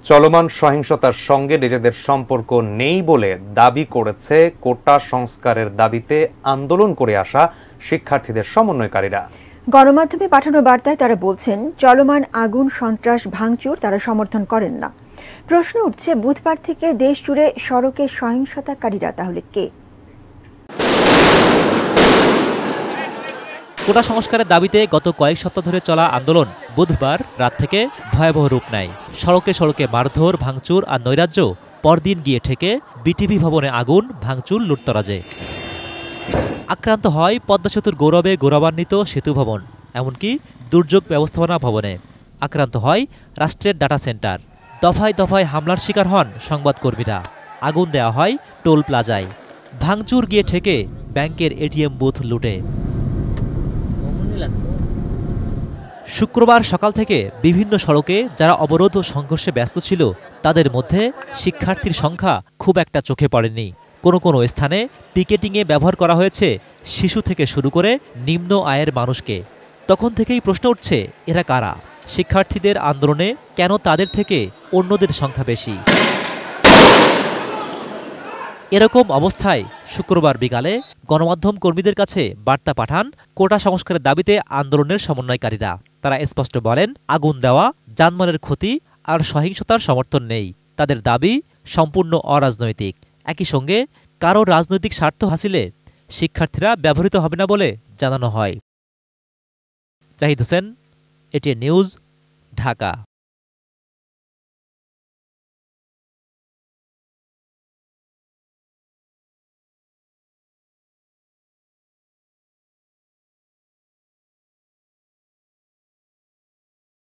চলমান সহিংসতার সঙ্গে নিজেদের সম্পর্ক নেই বলে দাবি করেছে কোটা সংস্কারের দাবিতে আন্দোলন করে আসা শিক্ষার্থীদের সমন্বয়কারীরা। গণমাধ্যমে পাঠানো বার্তায় তারা বলছেন, চলমান আগুন, সন্ত্রাস, ভাঙচুর তারা সমর্থন করেন না। প্রশ্ন উঠছে, বুধবার থেকে দেশ জুড়ে সড়কে সহিংসতাকারীরা তাহলে কে? কোটা সংস্কারের দাবিতে গত কয়েক সপ্তাহ ধরে চলা আন্দোলন বুধবার রাত থেকে ভয়াবহ রূপ নেয়। সড়কে সড়কে মারধর, ভাঙচুর আর নৈরাজ্য পরদিন গিয়ে ঠেকে বিটিভি ভবনে আগুন, ভাঙচুর, লুটতরাজে। আক্রান্ত হয় পদ্মা সেতুর গৌরবে গৌরবান্বিত সেতু ভবন, এমনকি দুর্যোগ ব্যবস্থাপনা ভবনে। আক্রান্ত হয় রাষ্ট্রের ডাটা সেন্টার। দফায় দফায় হামলার শিকার হন সংবাদকর্মীরা। আগুন দেওয়া হয় টোল প্লাজায়। ভাঙচুর গিয়ে ঠেকে ব্যাংকের এটিএম বুথ লুটে। শুক্রবার সকাল থেকে বিভিন্ন সড়কে যারা অবরোধ ও সংঘর্ষে ব্যস্ত ছিল তাদের মধ্যে শিক্ষার্থীর সংখ্যা খুব একটা চোখে পড়েনি। কোনো কোনো স্থানে পিকেটিংয়ে ব্যবহার করা হয়েছে শিশু থেকে শুরু করে নিম্ন আয়ের মানুষকে। তখন থেকেই প্রশ্ন উঠছে, এরা কারা? শিক্ষার্থীদের আন্দোলনে কেন তাদের থেকে অন্যদের সংখ্যা বেশি? এরকম অবস্থায় শুক্রবার বিকালে গণমাধ্যম কর্মীদের কাছে বার্তা পাঠান কোটা সংস্কারের দাবিতে আন্দোলনের সমন্বয়কারীরা। তারা স্পষ্ট বলেন, আগুন দেওয়া, জানমালের ক্ষতি আর সহিংসতার সমর্থন নেই। তাদের দাবি সম্পূর্ণ অরাজনৈতিক। একই সঙ্গে কারো রাজনৈতিক স্বার্থ হাসিলে শিক্ষার্থীরা ব্যবহৃত হবে না বলে জানানো হয়। Zahid Hossain, ATN news, Dhaka.